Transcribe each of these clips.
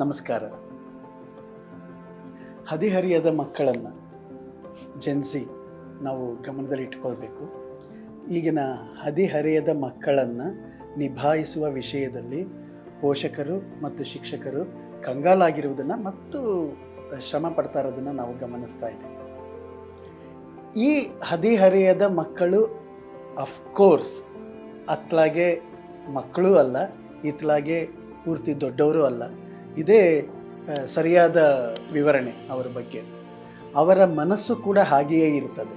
ನಮಸ್ಕಾರ. ಹದಿಹರಿಯದ ಮಕ್ಕಳನ್ನು ಜೆನ್ಸಿ ನಾವು ಗಮನದಲ್ಲಿಟ್ಕೊಳ್ಬೇಕು. ಈಗಿನ ಹದಿಹರೆಯದ ಮಕ್ಕಳನ್ನು ನಿಭಾಯಿಸುವ ವಿಷಯದಲ್ಲಿ ಪೋಷಕರು ಮತ್ತು ಶಿಕ್ಷಕರು ಕಂಗಾಲಾಗಿರುವುದನ್ನು ಮತ್ತು ಶ್ರಮ ಪಡ್ತಾ ಇರೋದನ್ನು ನಾವು ಗಮನಿಸ್ತಾ ಇದ್ದೀವಿ. ಈ ಹದಿಹರೆಯದ ಮಕ್ಕಳು ಅಫ್ಕೋರ್ಸ್ ಅತ್ಲಾಗೆ ಮಕ್ಕಳೂ ಅಲ್ಲ, ಇತ್ಲಾಗೆ ಪೂರ್ತಿ ದೊಡ್ಡವರು ಅಲ್ಲ. ಇದೇ ಸರಿಯಾದ ವಿವರಣೆ ಅವರ ಬಗ್ಗೆ. ಅವರ ಮನಸ್ಸು ಕೂಡ ಹಾಗೆಯೇ ಇರ್ತದೆ.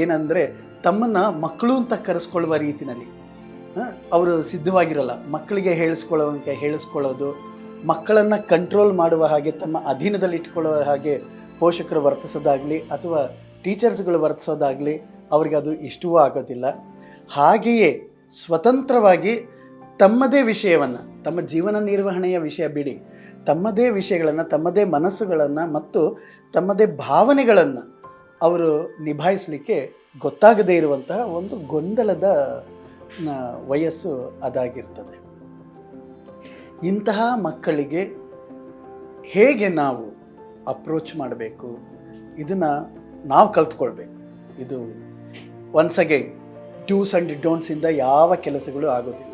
ಏನಂದರೆ ತಮ್ಮನ್ನು ಮಕ್ಕಳು ಅಂತ ಕರೆಸ್ಕೊಳ್ಳುವ ರೀತಿಯಲ್ಲಿ ಅವರು ಸಿದ್ಧವಾಗಿರಲ್ಲ. ಮಕ್ಕಳಿಗೆ ಹೇಳಿಸ್ಕೊಳ್ಳೋದು, ಮಕ್ಕಳನ್ನು ಕಂಟ್ರೋಲ್ ಮಾಡುವ ಹಾಗೆ, ತಮ್ಮ ಅಧೀನದಲ್ಲಿ ಇಟ್ಕೊಳ್ಳುವ ಹಾಗೆ ಪೋಷಕರು ವರ್ತಿಸೋದಾಗಲಿ ಅಥವಾ ಟೀಚರ್ಸ್ಗಳು ವರ್ತಿಸೋದಾಗಲಿ ಅವರಿಗೆ ಅದು ಇಷ್ಟವೂ ಆಗೋದಿಲ್ಲ. ಹಾಗೆಯೇ ಸ್ವತಂತ್ರವಾಗಿ ತಮ್ಮದೇ ವಿಷಯವನ್ನು, ತಮ್ಮ ಜೀವನ ನಿರ್ವಹಣೆಯ ವಿಷಯ ಬಿಡಿ, ತಮ್ಮದೇ ವಿಷಯಗಳನ್ನು, ತಮ್ಮದೇ ಮನಸ್ಸುಗಳನ್ನು ಮತ್ತು ತಮ್ಮದೇ ಭಾವನೆಗಳನ್ನು ಅವರು ನಿಭಾಯಿಸಲಿಕ್ಕೆ ಗೊತ್ತಾಗದೇ ಇರುವಂತಹ ಒಂದು ಗೊಂದಲದ ವಯಸ್ಸು ಅದಾಗಿರ್ತದೆ. ಇಂತಹ ಮಕ್ಕಳಿಗೆ ಹೇಗೆ ನಾವು ಅಪ್ರೋಚ್ ಮಾಡಬೇಕು, ಇದನ್ನು ನಾವು ಕಲ್ತ್ಕೊಳ್ಬೇಕು. ಇದು ಒನ್ಸ್ ಅಗೈನ್ ಡೂಸ್ ಆ್ಯಂಡ್ ಡೋಂಟ್ಸಿಂದ ಯಾವ ಕೆಲಸಗಳು ಆಗೋದಿಲ್ಲ.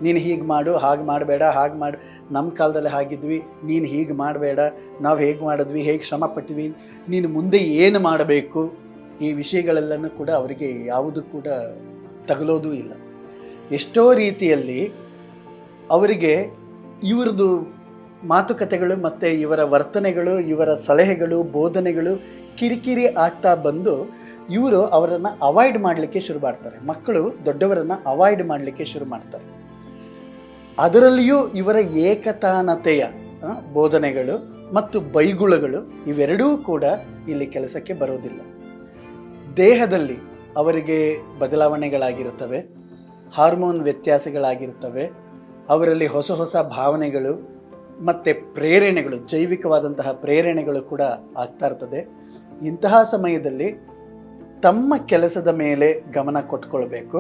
ನೀನು ಹೀಗೆ ಮಾಡು, ಹಾಗೆ ಮಾಡಬೇಡ, ಹಾಗೆ ಮಾಡು, ನಮ್ಮ ಕಾಲದಲ್ಲಿ ಹಾಗಿದ್ವಿ, ನೀನು ಹೀಗೆ ಮಾಡಬೇಡ, ನಾವು ಹೇಗೆ ಮಾಡಿದ್ವಿ, ಹೇಗೆ ಶ್ರಮ ಪಟ್ಟಿದ್ವಿ, ನೀನು ಮುಂದೆ ಏನು ಮಾಡಬೇಕು, ಈ ವಿಷಯಗಳೆಲ್ಲನೂ ಕೂಡ ಅವರಿಗೆ ಯಾವುದು ಕೂಡ ತಗಲೋದೂ ಇಲ್ಲ. ಎಷ್ಟೋ ರೀತಿಯಲ್ಲಿ ಅವರಿಗೆ ಇವರದು ಮಾತುಕತೆಗಳು ಮತ್ತು ಇವರ ವರ್ತನೆಗಳು, ಇವರ ಸಲಹೆಗಳು, ಬೋಧನೆಗಳು ಕಿರಿಕಿರಿ ಆಗ್ತಾ ಬಂದು ಇವರು ಅವರನ್ನು ಅವಾಯ್ಡ್ ಮಾಡಲಿಕ್ಕೆ ಶುರು ಮಾಡ್ತಾರೆ. ಮಕ್ಕಳು ದೊಡ್ಡವರನ್ನು ಅವಾಯ್ಡ್ ಮಾಡಲಿಕ್ಕೆ ಶುರು ಮಾಡ್ತಾರೆ. ಅದರಲ್ಲಿಯೂ ಇವರ ಏಕತಾನತೆಯ ಬೋಧನೆಗಳು ಮತ್ತು ಬೈಗುಳಗಳು ಇವೆರಡೂ ಕೂಡ ಇಲ್ಲಿ ಕೆಲಸಕ್ಕೆ ಬರೋದಿಲ್ಲ. ದೇಹದಲ್ಲಿ ಅವರಿಗೆ ಬದಲಾವಣೆಗಳಾಗಿರುತ್ತವೆ, ಹಾರ್ಮೋನ್ ವ್ಯತ್ಯಾಸಗಳಾಗಿರ್ತವೆ, ಅವರಲ್ಲಿ ಹೊಸ ಹೊಸ ಭಾವನೆಗಳು ಮತ್ತು ಪ್ರೇರಣೆಗಳು, ಜೈವಿಕವಾದಂತಹ ಪ್ರೇರಣೆಗಳು ಕೂಡ ಆಗ್ತಾ ಇರ್ತದೆ. ಇಂತಹ ಸಮಯದಲ್ಲಿ ತಮ್ಮ ಕೆಲಸದ ಮೇಲೆ ಗಮನ ಕೊಟ್ಕೊಳ್ಬೇಕು.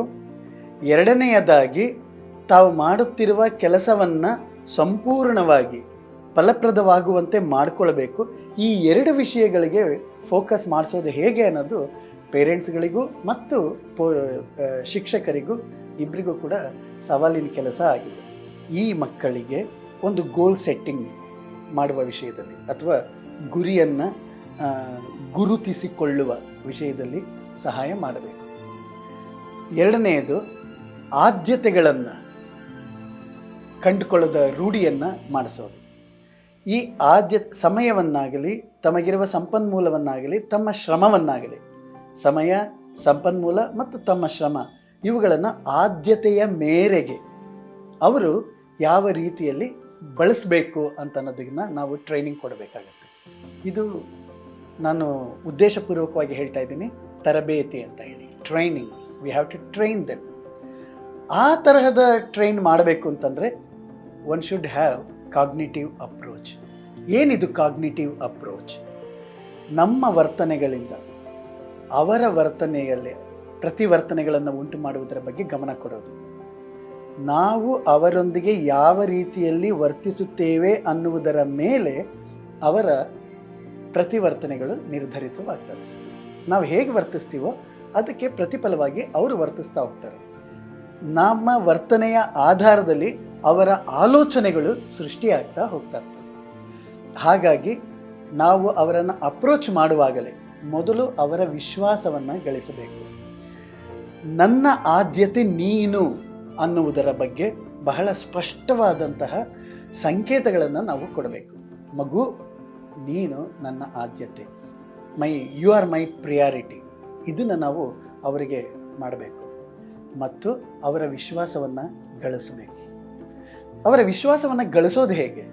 ಎರಡನೆಯದಾಗಿ ತಾವು ಮಾಡುತ್ತಿರುವ ಕೆಲಸವನ್ನು ಸಂಪೂರ್ಣವಾಗಿ ಫಲಪ್ರದವಾಗುವಂತೆ ಮಾಡಿಕೊಳ್ಬೇಕು. ಈ ಎರಡು ವಿಷಯಗಳಿಗೆ ಫೋಕಸ್ ಮಾಡಿಸೋದು ಹೇಗೆ ಅನ್ನೋದು ಪೇರೆಂಟ್ಸ್ಗಳಿಗೂ ಮತ್ತು ಶಿಕ್ಷಕರಿಗೂ ಇಬ್ಬರಿಗೂ ಕೂಡ ಸವಾಲಿನ ಕೆಲಸ ಆಗಿದೆ. ಈ ಮಕ್ಕಳಿಗೆ ಒಂದು ಗೋಲ್ ಸೆಟ್ಟಿಂಗ್ ಮಾಡುವ ವಿಷಯದಲ್ಲಿ ಅಥವಾ ಗುರಿಯನ್ನು ಗುರುತಿಸಿಕೊಳ್ಳುವ ವಿಷಯದಲ್ಲಿ ಸಹಾಯ ಮಾಡಬೇಕು. ಎರಡನೆಯದು ಆದ್ಯತೆಗಳನ್ನು ಕಂಡುಕೊಳ್ಳೋದ ರೂಢಿಯನ್ನು ಮಾಡಿಸೋದು. ಈ ಸಮಯವನ್ನಾಗಲಿ, ತಮಗಿರುವ ಸಂಪನ್ಮೂಲವನ್ನಾಗಲಿ, ತಮ್ಮ ಶ್ರಮವನ್ನಾಗಲಿ, ಸಮಯ, ಸಂಪನ್ಮೂಲ ಮತ್ತು ತಮ್ಮ ಶ್ರಮ ಇವುಗಳನ್ನು ಆದ್ಯತೆಯ ಮೇರೆಗೆ ಅವರು ಯಾವ ರೀತಿಯಲ್ಲಿ ಬಳಸಬೇಕು ಅಂತ ಅನ್ನೋದನ್ನು ನಾವು ಟ್ರೈನಿಂಗ್ ಕೊಡಬೇಕಾಗತ್ತೆ. ಇದು ನಾನು ಉದ್ದೇಶಪೂರ್ವಕವಾಗಿ ಹೇಳ್ತಾ ಇದ್ದೀನಿ, ತರಬೇತಿ ಅಂತ ಹೇಳಿ, training. We have to train them. ಆ ತರಹದ ಟ್ರೈನ್ ಮಾಡಬೇಕು ಅಂತಂದರೆ one should have cognitive approach. ಏನಿದು ಕಾಗ್ನಿಟಿವ್ ಅಪ್ರೋಚ್? ನಮ್ಮ ವರ್ತನೆಗಳಿಂದ ಅವರ ವರ್ತನೆಯಲ್ಲಿ ಪ್ರತಿವರ್ತನೆಗಳನ್ನು ಉಂಟು ಮಾಡುವುದರ ಬಗ್ಗೆ ಗಮನ ಕೊಡೋದು. ನಾವು ಅವರೊಂದಿಗೆ ಯಾವ ರೀತಿಯಲ್ಲಿ ವರ್ತಿಸುತ್ತೇವೆ ಅನ್ನುವುದರ ಮೇಲೆ ಅವರ ಪ್ರತಿವರ್ತನೆಗಳು ನಿರ್ಧರಿತವಾಗ್ತವೆ. ನಾವು ಹೇಗೆ ವರ್ತಿಸ್ತೀವೋ ಅದಕ್ಕೆ ಪ್ರತಿಫಲವಾಗಿ ಅವರು ವರ್ತಿಸ್ತಾ ಹೋಗ್ತಾರೆ. ನಮ್ಮ ವರ್ತನೆಯ ಆಧಾರದಲ್ಲಿ ಅವರ ಆಲೋಚನೆಗಳು ಸೃಷ್ಟಿಯಾಗ್ತಾ ಹೋಗ್ತಾ ಇರ್ತವೆ. ಹಾಗಾಗಿ ನಾವು ಅವರನ್ನು ಅಪ್ರೋಚ್ ಮಾಡುವಾಗಲೇ ಮೊದಲು ಅವರ ವಿಶ್ವಾಸವನ್ನು ಗಳಿಸಬೇಕು. ನನ್ನ ಆದ್ಯತೆ ನೀನು ಅನ್ನುವುದರ ಬಗ್ಗೆ ಬಹಳ ಸ್ಪಷ್ಟವಾದಂತಹ ಸಂಕೇತಗಳನ್ನು ನಾವು ಕೊಡಬೇಕು. ಮಗು, ನೀನು ನನ್ನ ಆದ್ಯತೆ, ಯು ಆರ್ ಮೈ ಪ್ರಿಯಾರಿಟಿ. ಇದನ್ನು ನಾವು ಅವರಿಗೆ ಮಾಡಬೇಕು ಮತ್ತು ಅವರ ವಿಶ್ವಾಸವನ್ನು ಗಳಿಸಬೇಕು. ಅವರ ವಿಶ್ವಾಸವನ್ನು ಗಳಿಸೋದು ಹೇಗೆ?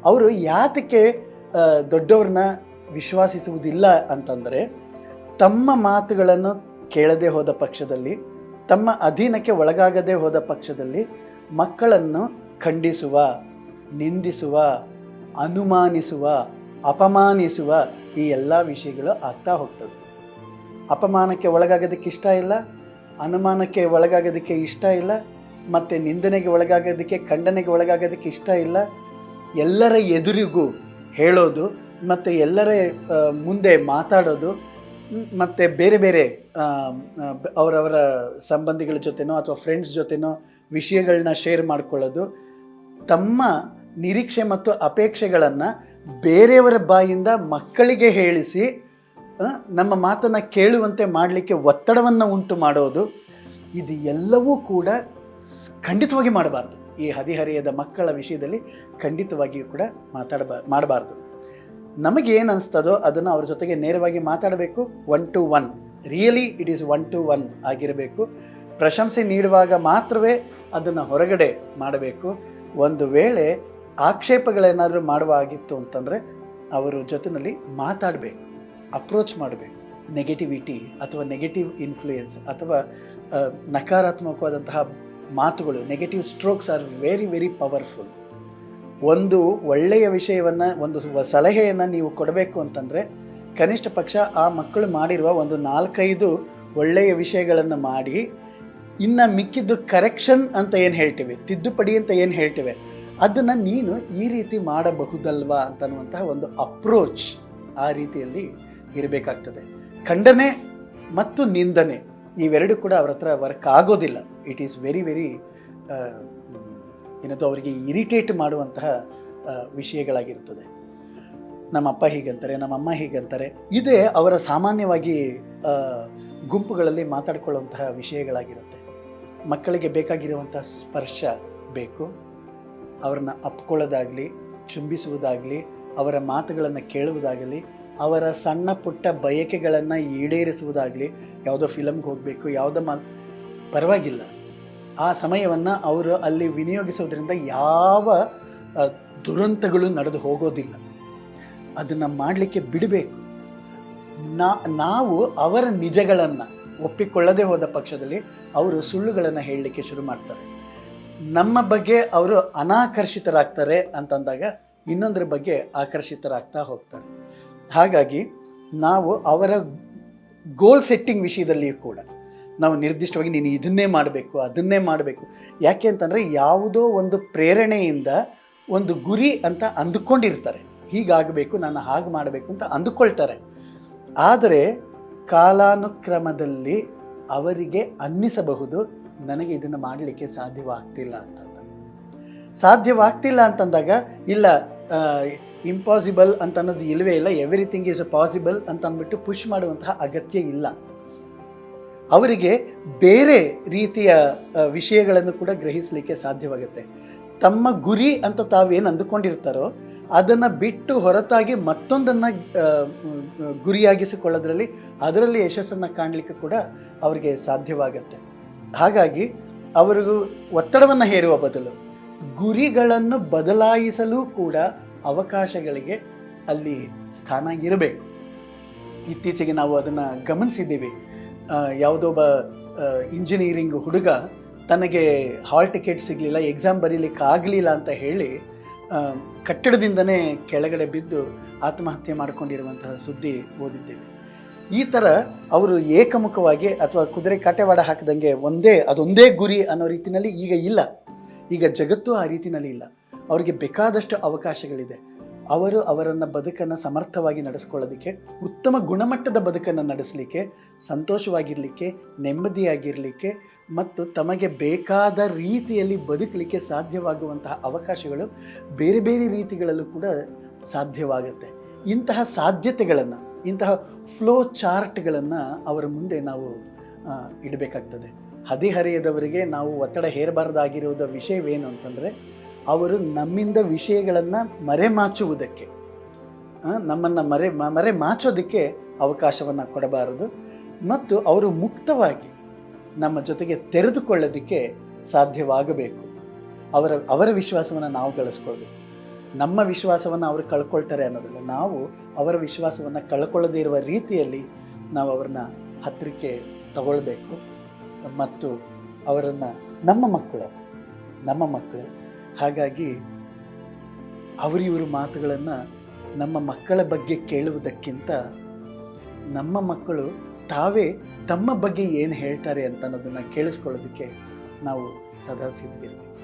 ಅವರು ಯಾತಕ್ಕೆ ದೊಡ್ಡವ್ರನ್ನ ವಿಶ್ವಾಸಿಸುವುದಿಲ್ಲ ಅಂತಂದರೆ, ತಮ್ಮ ಮಾತುಗಳನ್ನು ಕೇಳದೆ ಹೋದ ಪಕ್ಷದಲ್ಲಿ, ತಮ್ಮ ಅಧೀನಕ್ಕೆ ಒಳಗಾಗದೆ ಹೋದ ಪಕ್ಷದಲ್ಲಿ ಮಕ್ಕಳನ್ನು ಖಂಡಿಸುವ, ನಿಂದಿಸುವ, ಅನುಮಾನಿಸುವ, ಅಪಮಾನಿಸುವ ಈ ಎಲ್ಲ ವಿಷಯಗಳು ಆಗ್ತಾ ಹೋಗ್ತದೆ. ಅಪಮಾನಕ್ಕೆ ಒಳಗಾಗೋದಕ್ಕೆ ಇಷ್ಟ ಇಲ್ಲ, ಅನುಮಾನಕ್ಕೆ ಒಳಗಾಗೋದಕ್ಕೆ ಇಷ್ಟ ಇಲ್ಲ, ಮತ್ತು ನಿಂದನೆಗೆ ಒಳಗಾಗೋದಕ್ಕೆ, ಖಂಡನೆಗೆ ಒಳಗಾಗೋದಕ್ಕೆ ಇಷ್ಟ ಇಲ್ಲ. ಎಲ್ಲರ ಎದುರಿಗೂ ಹೇಳೋದು ಮತ್ತು ಎಲ್ಲರ ಮುಂದೆ ಮಾತಾಡೋದು, ಮತ್ತು ಬೇರೆ ಬೇರೆ ಅವರವರ ಸಂಬಂಧಿಗಳ ಜೊತೆನೋ ಅಥವಾ ಫ್ರೆಂಡ್ಸ್ ಜೊತೆನೋ ವಿಷಯಗಳನ್ನ ಶೇರ್ ಮಾಡ್ಕೊಳ್ಳೋದು, ತಮ್ಮ ನಿರೀಕ್ಷೆ ಮತ್ತು ಅಪೇಕ್ಷೆಗಳನ್ನು ಬೇರೆಯವರ ಬಾಯಿಂದ ಮಕ್ಕಳಿಗೆ ಹೇಳಿಸಿ ನಮ್ಮ ಮಾತನ್ನು ಕೇಳುವಂತೆ ಮಾಡಲಿಕ್ಕೆ ಒತ್ತಡವನ್ನು ಉಂಟು ಮಾಡೋದು, ಇದು ಎಲ್ಲವೂ ಕೂಡ ಖಂಡಿತವಾಗಿ ಮಾಡಬಾರ್ದು. ಈ ಹದಿಹರೆಯದ ಮಕ್ಕಳ ವಿಷಯದಲ್ಲಿ ಖಂಡಿತವಾಗಿಯೂ ಕೂಡ ಮಾಡಬಾರ್ದು. ನಮಗೇನು ಅನಿಸ್ತದೋ ಅದನ್ನು ಅವ್ರ ಜೊತೆಗೆ ನೇರವಾಗಿ ಮಾತಾಡಬೇಕು. 1 to 1, really it is 1 to 1 ಆಗಿರಬೇಕು. ಪ್ರಶಂಸೆ ನೀಡುವಾಗ ಮಾತ್ರವೇ ಅದನ್ನು ಹೊರಗಡೆ ಮಾಡಬೇಕು. ಒಂದು ವೇಳೆ ಆಕ್ಷೇಪಗಳೇನಾದರೂ ಮಾಡುವಾಗಿತ್ತು ಅಂತಂದರೆ ಅವರ ಜೊತೆಯಲ್ಲಿ ಮಾತಾಡಬೇಕು, ಅಪ್ರೋಚ್ ಮಾಡಬೇಕು. ನೆಗೆಟಿವಿಟಿ ಅಥವಾ ನೆಗೆಟಿವ್ ಇನ್ಫ್ಲೂಯೆನ್ಸ್ ಅಥವಾ ನಕಾರಾತ್ಮಕವಾದಂತಹ ಮಾತುಗಳು, negative strokes are very very powerful. ಒಂದು ಒಳ್ಳೆಯ ವಿಷಯವನ್ನು, ಒಂದು ಸಲಹೆಯನ್ನು ನೀವು ಕೊಡಬೇಕು ಅಂತಂದರೆ ಕನಿಷ್ಠ ಪಕ್ಷ ಆ ಮಕ್ಕಳು ಮಾಡಿರುವ ಒಂದು 4-5 ಒಳ್ಳೆಯ ವಿಷಯಗಳನ್ನು ಮಾಡಿ, ಇನ್ನು ಮಿಕ್ಕಿದ್ದು ಕರೆಕ್ಷನ್ ಅಂತ ಏನು ಹೇಳ್ತೇವೆ, ತಿದ್ದುಪಡಿ ಅಂತ ಏನು ಹೇಳ್ತೇವೆ, ಅದನ್ನು ನೀನು ಈ ರೀತಿ ಮಾಡಬಹುದಲ್ವಾ ಅಂತನ್ನುವಂತಹ ಒಂದು ಅಪ್ರೋಚ್ ಆ ರೀತಿಯಲ್ಲಿ ಇರಬೇಕಾಗ್ತದೆ. ಖಂಡನೆ ಮತ್ತು ನಿಂದನೆ ಇವೆರಡು ಕೂಡ ಅವ್ರ ಹತ್ರ ವರ್ಕ್ ಆಗೋದಿಲ್ಲ. ಇಟ್ ಈಸ್ ವೆರಿ ವೆರಿ ಏನದು ಅವರಿಗೆ ಇರಿಟೇಟ್ ಮಾಡುವಂತಹ ವಿಷಯಗಳಾಗಿರ್ತದೆ. ನಮ್ಮಪ್ಪ ಹೀಗಂತಾರೆ, ನಮ್ಮಮ್ಮ ಹೀಗಂತಾರೆ, ಇದೇ ಅವರ ಸಾಮಾನ್ಯವಾಗಿ ಗುಂಪುಗಳಲ್ಲಿ ಮಾತಾಡ್ಕೊಳ್ಳುವಂತಹ ವಿಷಯಗಳಾಗಿರುತ್ತೆ. ಮಕ್ಕಳಿಗೆ ಬೇಕಾಗಿರುವಂಥ ಸ್ಪರ್ಶ ಬೇಕು. ಅವ್ರನ್ನ ಅಪ್ಕೊಳ್ಳೋದಾಗಲಿ, ಚುಂಬಿಸುವುದಾಗಲಿ, ಅವರ ಮಾತುಗಳನ್ನು ಕೇಳುವುದಾಗಲಿ, ಅವರ ಸಣ್ಣ ಪುಟ್ಟ ಬಯಕೆಗಳನ್ನು ಈಡೇರಿಸುವುದಾಗಲಿ, ಯಾವುದೋ ಫಿಲಮ್ಗೆ ಹೋಗಬೇಕು, ಯಾವುದೋ ಪರವಾಗಿಲ್ಲ, ಆ ಸಮಯವನ್ನು ಅವರು ಅಲ್ಲಿ ವಿನಿಯೋಗಿಸೋದ್ರಿಂದ ಯಾವ ದುರಂತಗಳು ನಡೆದು ಹೋಗೋದಿಲ್ಲ. ಅದನ್ನು ಮಾಡಲಿಕ್ಕೆ ಬಿಡಬೇಕು. ನಾವು ಅವರ ನಿಜಗಳನ್ನು ಒಪ್ಪಿಕೊಳ್ಳದೆ ಹೋದ ಪಕ್ಷದಲ್ಲಿ ಅವರು ಸುಳ್ಳುಗಳನ್ನು ಹೇಳಲಿಕ್ಕೆ ಶುರು ಮಾಡ್ತಾರೆ. ನಮ್ಮ ಬಗ್ಗೆ ಅವರು ಅನಾಕರ್ಷಿತರಾಗ್ತಾರೆ ಅಂತಂದಾಗ ಇನ್ನೊಂದರ ಬಗ್ಗೆ ಆಕರ್ಷಿತರಾಗ್ತಾ ಹೋಗ್ತಾರೆ. ಹಾಗಾಗಿ ನಾವು ಅವರ ಗೋಲ್ ಸೆಟ್ಟಿಂಗ್ ವಿಷಯದಲ್ಲಿಯೂ ಕೂಡ ನಾವು ನಿರ್ದಿಷ್ಟವಾಗಿ ನೀನು ಇದನ್ನೇ ಮಾಡಬೇಕು, ಅದನ್ನೇ ಮಾಡಬೇಕು. ಯಾಕೆ ಅಂತಂದರೆ ಯಾವುದೋ ಒಂದು ಪ್ರೇರಣೆಯಿಂದ ಒಂದು ಗುರಿ ಅಂತ ಅಂದುಕೊಂಡಿರ್ತಾರೆ. ಹೀಗಾಗಬೇಕು, ನಾನು ಹಾಗೆ ಮಾಡಬೇಕು ಅಂತ ಅಂದುಕೊಳ್ತಾರೆ. ಆದರೆ ಕಾಲಾನುಕ್ರಮದಲ್ಲಿ ಅವರಿಗೆ ಅನ್ನಿಸಬಹುದು, ನನಗೆ ಇದನ್ನು ಮಾಡಲಿಕ್ಕೆ ಸಾಧ್ಯವಾಗ್ತಿಲ್ಲ ಅಂತಂದಾಗ ಇಲ್ಲ, ಇಂಪಾಸಿಬಲ್ ಅಂತ ಅನ್ನೋದು ಇಲ್ಲವೇ ಇಲ್ಲ, ಎವ್ರಿಥಿಂಗ್ ಈಸ್ ಪಾಸಿಬಲ್ ಅಂತ ಅಂದ್ಬಿಟ್ಟು ಪುಷ್ ಮಾಡುವಂತಹ ಅಗತ್ಯ ಇಲ್ಲ. ಅವರಿಗೆ ಬೇರೆ ರೀತಿಯ ವಿಷಯಗಳನ್ನು ಕೂಡ ಗ್ರಹಿಸಲಿಕ್ಕೆ ಸಾಧ್ಯವಾಗುತ್ತೆ. ತಮ್ಮ ಗುರಿ ಅಂತ ತಾವೇನು ಅಂದುಕೊಂಡಿರ್ತಾರೋ ಅದನ್ನು ಬಿಟ್ಟು ಹೊರತಾಗಿ ಮತ್ತೊಂದನ್ನು ಗುರಿಯಾಗಿಸಿಕೊಳ್ಳೋದ್ರಲ್ಲಿ ಅದರಲ್ಲಿ ಯಶಸ್ಸನ್ನು ಕಾಣಲಿಕ್ಕೆ ಕೂಡ ಅವರಿಗೆ ಸಾಧ್ಯವಾಗತ್ತೆ. ಹಾಗಾಗಿ ಅವರಿಗೂ ಒತ್ತಡವನ್ನು ಹೇರುವ ಬದಲು ಗುರಿಗಳನ್ನು ಬದಲಾಯಿಸಲು ಕೂಡ ಅವಕಾಶಗಳಿಗೆ ಅಲ್ಲಿ ಸ್ಥಾನ ಇರಬೇಕು. ಇತ್ತೀಚೆಗೆ ನಾವು ಅದನ್ನು ಗಮನಿಸಿದ್ದೀವಿ. ಯಾವುದೋ ಒಬ್ಬ ಇಂಜಿನಿಯರಿಂಗ್ ಹುಡುಗ ತನಗೆ ಹಾಲ್ ಟಿಕೆಟ್ ಸಿಗಲಿಲ್ಲ, ಎಕ್ಸಾಮ್ ಬರೀಲಿಕ್ಕೆ ಆಗಲಿಲ್ಲ ಅಂತ ಹೇಳಿ ಕಟ್ಟಡದಿಂದನೇ ಕೆಳಗಡೆ ಬಿದ್ದು ಆತ್ಮಹತ್ಯೆ ಮಾಡಿಕೊಂಡಿರುವಂತಹ ಸುದ್ದಿ ಓದಿದ್ದೇವೆ. ಈ ಥರ ಅವರು ಏಕಮುಖವಾಗಿ ಅಥವಾ ಕುದುರೆ ಕಾಟವಾಡ ಹಾಕಿದಂಗೆ ಅದೊಂದೇ ಗುರಿ ಅನ್ನೋ ರೀತಿಯಲ್ಲಿ ಈಗ ಇಲ್ಲ. ಈಗ ಜಗತ್ತು ಆ ರೀತಿಯಲ್ಲಿ ಇಲ್ಲ. ಅವರಿಗೆ ಬೇಕಾದಷ್ಟು ಅವಕಾಶಗಳಿದೆ. ಅವರು ಅವರನ್ನು ಬದುಕನ್ನು ಸಮರ್ಥವಾಗಿ ನಡೆಸ್ಕೊಳ್ಳೋದಕ್ಕೆ, ಉತ್ತಮ ಗುಣಮಟ್ಟದ ಬದುಕನ್ನು ನಡೆಸಲಿಕ್ಕೆ, ಸಂತೋಷವಾಗಿರಲಿಕ್ಕೆ, ನೆಮ್ಮದಿಯಾಗಿರಲಿಕ್ಕೆ ಮತ್ತು ತಮಗೆ ಬೇಕಾದ ರೀತಿಯಲ್ಲಿ ಬದುಕಲಿಕ್ಕೆ ಸಾಧ್ಯವಾಗುವಂತಹ ಅವಕಾಶಗಳು ಬೇರೆ ಬೇರೆ ರೀತಿಗಳಲ್ಲೂ ಕೂಡ ಸಾಧ್ಯವಾಗುತ್ತೆ. ಇಂತಹ ಸಾಧ್ಯತೆಗಳನ್ನು, ಇಂತಹ ಫ್ಲೋ ಚಾರ್ಟ್ಗಳನ್ನು ಅವರ ಮುಂದೆ ನಾವು ಇಡಬೇಕಾಗ್ತದೆ. ಹದಿಹರೆಯದವರಿಗೆ ನಾವು ಒತ್ತಡ ಹೇರಬಾರ್ದಾಗಿರುವುದ ವಿಷಯವೇನು ಅಂತಂದರೆ, ಅವರು ನಮ್ಮಿಂದ ವಿಷಯಗಳನ್ನು ಮರೆಮಾಚುವುದಕ್ಕೆ, ನಮ್ಮನ್ನು ಮರೆಮಾಚೋದಕ್ಕೆ ಅವಕಾಶವನ್ನು ಕೊಡಬಾರದು. ಮತ್ತು ಅವರು ಮುಕ್ತವಾಗಿ ನಮ್ಮ ಜೊತೆಗೆ ತೆರೆದುಕೊಳ್ಳೋದಕ್ಕೆ ಸಾಧ್ಯವಾಗಬೇಕು. ಅವರ ವಿಶ್ವಾಸವನ್ನು ನಾವು ಗಳಿಸ್ಕೊಳ್ಬೇಕು. ನಮ್ಮ ವಿಶ್ವಾಸವನ್ನು ಅವರು ಕಳ್ಕೊಳ್ತಾರೆ ಅನ್ನೋದಲ್ಲ, ನಾವು ಅವರ ವಿಶ್ವಾಸವನ್ನು ಕಳ್ಕೊಳ್ಳದೇ ಇರುವ ರೀತಿಯಲ್ಲಿ ನಾವು ಅವ್ರನ್ನ ಹತ್ತಿರಕ್ಕೆ ತಗೊಳ್ಬೇಕು. ಮತ್ತು ಅವರನ್ನು ನಮ್ಮ ಮಕ್ಕಳು ಹಾಗಾಗಿ ಅವರಿವರು ಮಾತುಗಳನ್ನು ನಮ್ಮ ಮಕ್ಕಳ ಬಗ್ಗೆ ಕೇಳುವುದಕ್ಕಿಂತ ನಮ್ಮ ಮಕ್ಕಳು ತಾವೇ ತಮ್ಮ ಬಗ್ಗೆ ಏನು ಹೇಳ್ತಾರೆ ಅಂತ ಅನ್ನೋದನ್ನು ಕೇಳಿಸ್ಕೊಳ್ಳೋದಕ್ಕೆ ನಾವು ಸದಾ ಸಿದ್ಧವಿರಬೇಕು.